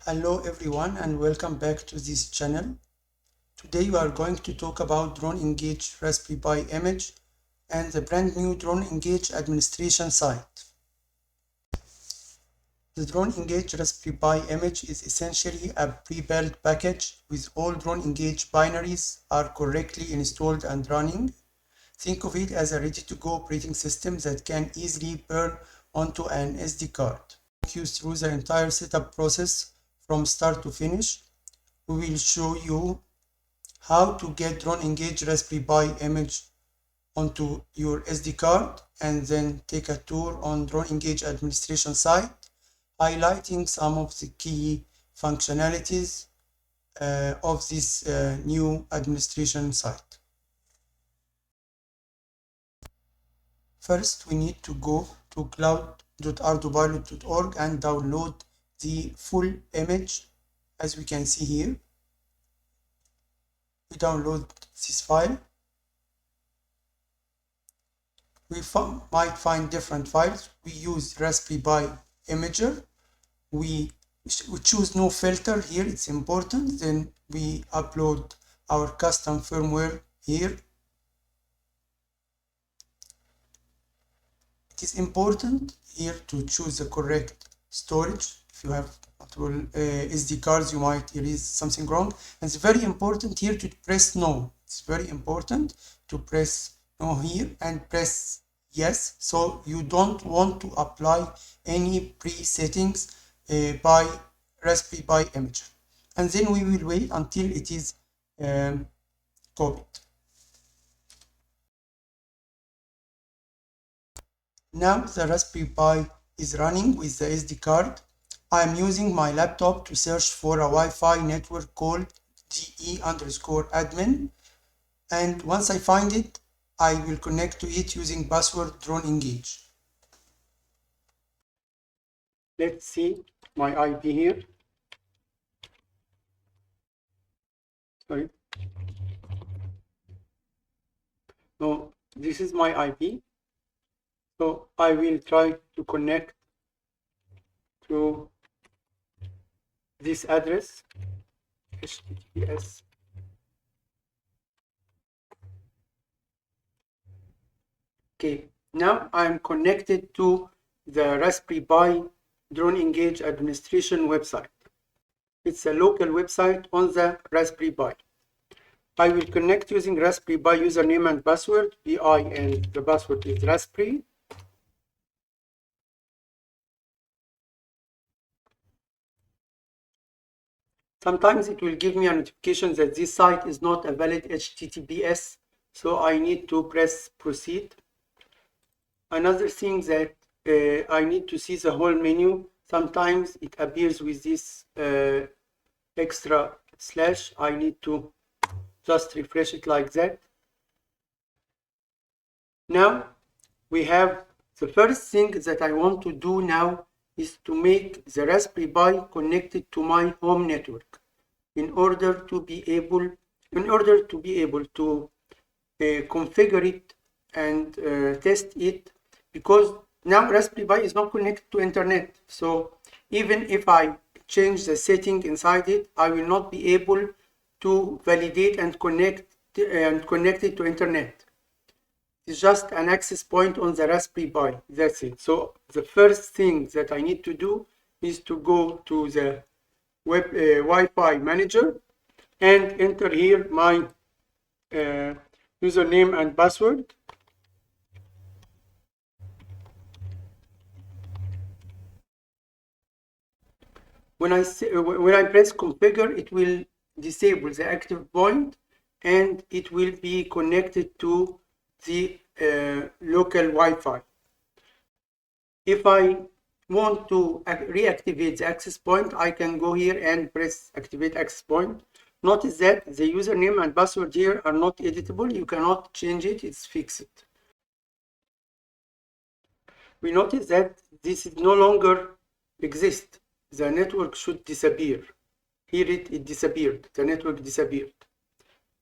Hello everyone and welcome back to this channel. Today we are going to talk about Drone Engage Raspberry Pi image and the brand new Drone Engage administration site. The Drone Engage Raspberry Pi image is essentially a pre-built package with all Drone Engage binaries are correctly installed and running. Think of it as a ready-to-go operating system that can easily burn onto an SD card. Walk you through the entire setup process from start to finish. We will show you how to get Drone Engage Raspberry Pi image onto your SD card and then take a tour on Drone Engage administration site, highlighting some of the key functionalities of this new administration site. First, we need to go to cloud.ardupilot.org and download the full image. As we can see here, we download this file. We might find different files. We use Raspberry Pi Imager. We choose no filter here, it's important. Then we upload our custom firmware here. It is important here to choose the correct storage. If you have multiple SD cards, you might erase something wrong. And it's very important here to press no. It's very important to press no here and press yes. So you don't want to apply any pre-settings by Raspberry Pi Imager. And then we will wait until it is copied. Now the Raspberry Pi is running with the SD card. I am using my laptop to search for a Wi-Fi network called GE_admin, and once I find it, I will connect to it using password Drone Engage. Let's see my IP here. Sorry. No, this is my IP. So I will try to connect to this address, HTTPS. Okay, now I'm connected to the Raspberry Pi Drone Engage administration website. It's a local website on the Raspberry Pi. I will connect using Raspberry Pi username and password, PI, and the password is Raspberry. Sometimes it will give me a notification that this site is not a valid HTTPS, so I need to press proceed. Another thing that I need to see the whole menu. Sometimes it appears with this extra slash. I need to just refresh it like that. Now we have the first thing that I want to do now is to make the Raspberry Pi connected to my home network in order to be able to configure it and test it, because now Raspberry Pi is not connected to internet. So even if I change the setting inside it, I will not be able to validate and connect it to internet. It's just an access point on the Raspberry Pi. That's it. So the first thing that I need to do is to go to the web Wi-Fi manager and enter here my username and password. When I press configure, it will disable the active point and it will be connected to the local Wi-Fi. If I want to reactivate the access point, I can go here and press activate access point. Notice that the username and password here are not editable. You cannot change it, it's fixed. We notice that this no longer exists. The network should disappear. Here it disappeared. The network disappeared.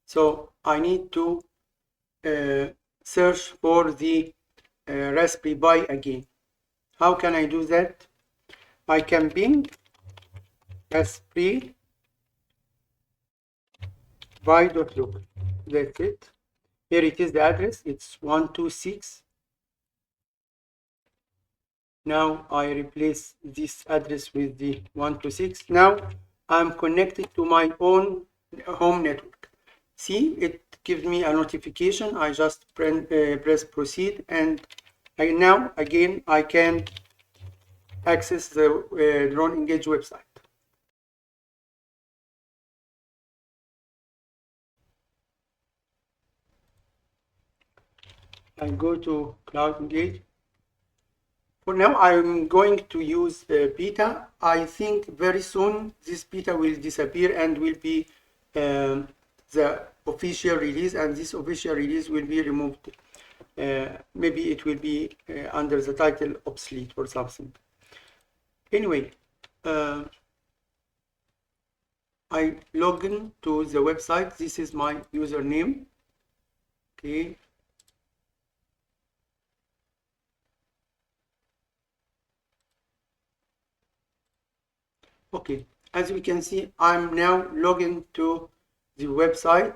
So I need to search for the Raspberry Pi again. How can I do that? I can ping raspberry.local. That's it. Here it is, the address. It's 126. Now I replace this address with the 126. Now I'm connected to my own home network. See, it gives me a notification. I just press proceed, and now again I can access the Drone Engage website. I go to Cloud Engage. For now, I'm going to use beta. I think very soon this beta will disappear and will be the official release, and this official release will be removed. Maybe it will be under the title obsolete or something. Anyway, I log in to the website. This is my username. Okay. Okay, as we can see, I'm now logging to the website.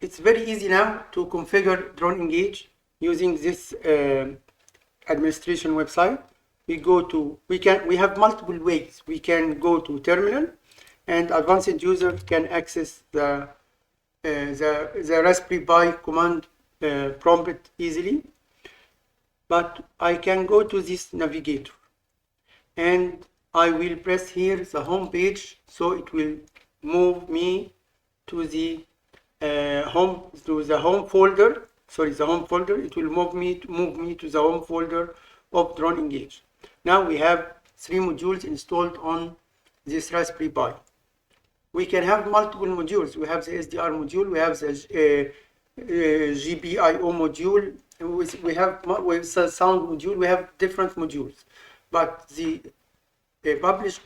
It's very easy now to configure Drone Engage using this administration website. We have multiple ways. We can go to terminal, and advanced users can access the Raspberry Pi command prompt easily. But I can go to this navigator, and I will press here the home page, so it will move me to the home folder. Sorry, the home folder. It will move me to the home folder of Drone Engage. Now we have 3 modules installed on this Raspberry Pi. We can have multiple modules. We have the SDR module. We have the GPIO module. We have the sound module. We have different modules, but the published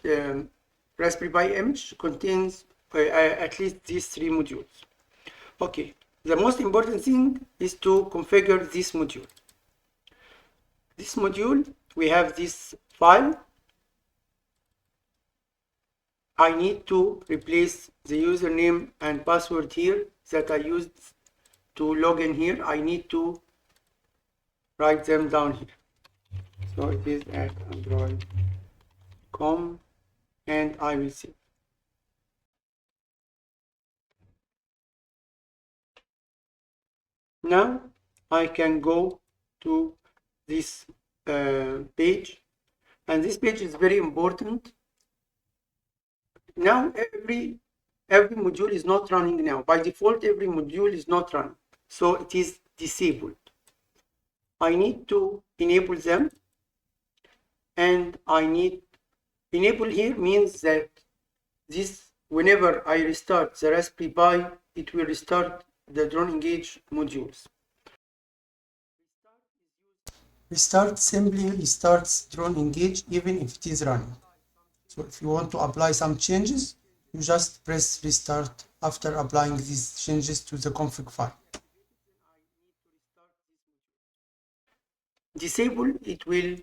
Raspberry Pi image contains at least these 3 modules. Okay, the most important thing is to configure this module. This module, we have this file. I need to replace the username and password here that I used to log in here. I need to write them down here. So it is at android.com, and I will save. Now I can go to this page, and this page is very important. Now every module is not running now. By default, every module is not running, so it is disabled. I need to enable them, and I need enable here means that this, whenever I restart the Raspberry Pi, it will restart the Drone Engage modules. Restart simply restarts Drone Engage even if it is running. So if you want to apply some changes, you just press restart after applying these changes to the config file. Disable, it will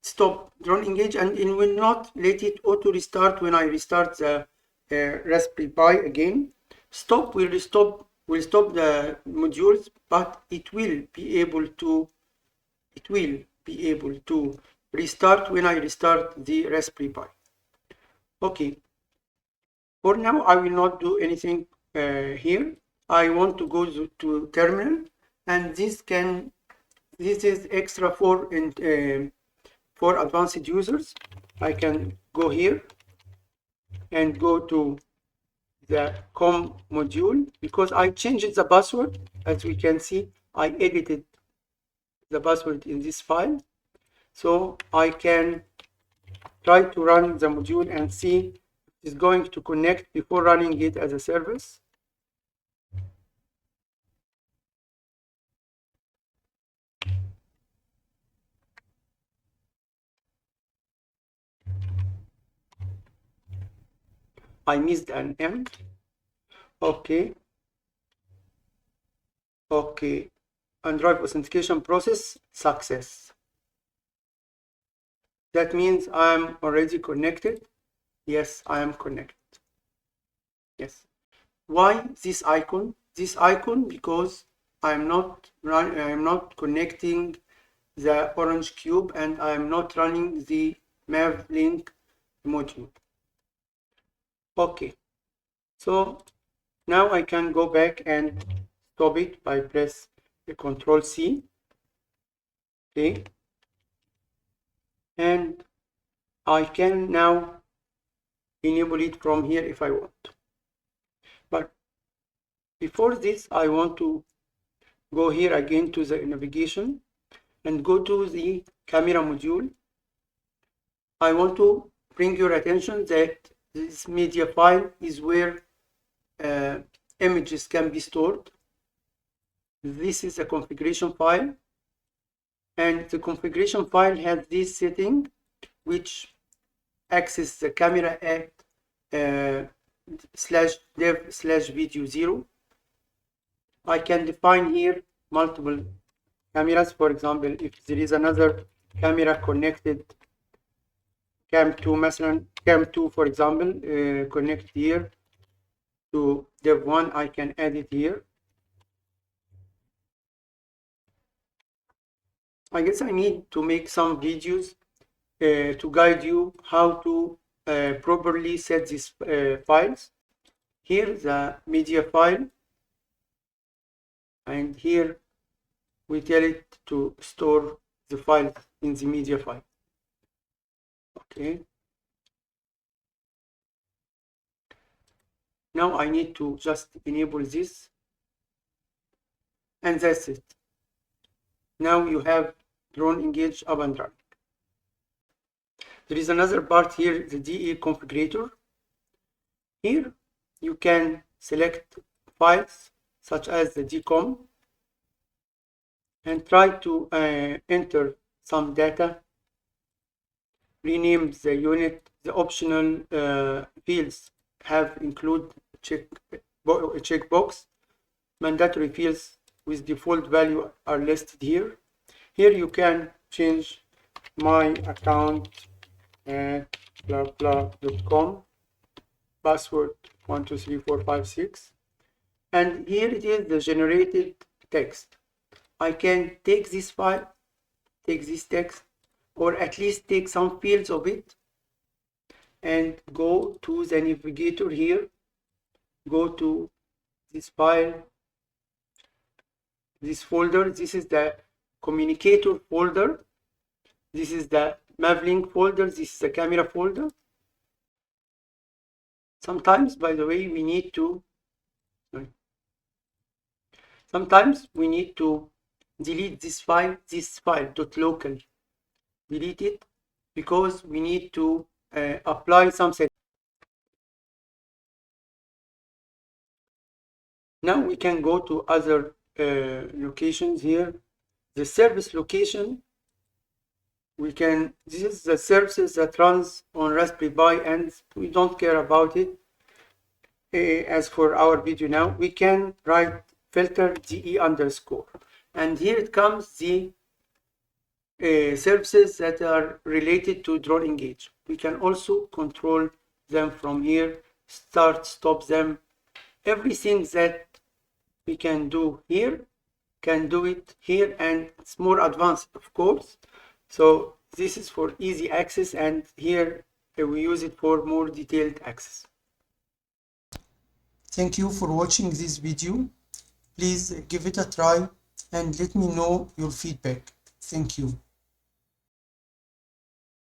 stop Drone Engage, and it will not let it auto restart when I restart the Raspberry Pi again. Stop will stop the modules, but it will be able to restart when I restart the Raspberry Pi. Okay. For now, I will not do anything here. I want to go to terminal, and this is extra for advanced users. I can go here and go to the com module, because I changed the password. As we can see, I edited the password in this file, so I can try to run the module and see if it's going to connect before running it as a service. I missed an M. Okay. Okay. Android authentication process success. That means I'm already connected. Yes, I am connected. Yes. Why this icon? This icon because I'm not connecting the orange cube and I'm not running the Mavlink module. Okay, so now I can go back and stop it by press the Control C. Okay, and I can now enable it from here if I want. But before this, I want to go here again to the navigation and go to the camera module. I want to bring your attention that this media file is where images can be stored. This is a configuration file, and the configuration file has this setting which access the camera at /dev/video0. I can define here multiple cameras. For example, if there is another camera connected, cam2 مثلا, cam2 for example, connect here to dev1, I can add it here. I guess I need to make some videos to guide you how to properly set these files. Here the media file, and here we tell it to store the file in the media file. Okay. Now I need to just enable this, and that's it. Now you have Drone Engage up and running. There is another part here, the DE configurator. Here you can select files such as the DCOM and try to enter some data, rename the unit. The optional fields have include checkbox. Mandatory fields with default value are listed here. Here you can change my account at blah blah.com, password 123456, and here it is the generated text. I can take this file, take this text, or at least take some fields of it and go to the navigator here, go to this file, this folder. This is the communicator folder, this is the Mavlink folder, this is the camera folder. Sometimes, by the way, we need to delete this file .local, delete it, because we need to apply some settings. Now we can go to other locations here. The service location, this is the services that runs on Raspberry Pi, and we don't care about it. As for our video now, we can write filter DE underscore, and here it comes the services that are related to Drone Engage. We can also control them from here, start, stop them. Everything that we can do here, can do it here, and it's more advanced, of course. So this is for easy access, and here we use it for more detailed access. Thank you for watching this video. Please give it a try and let me know your feedback. Thank you.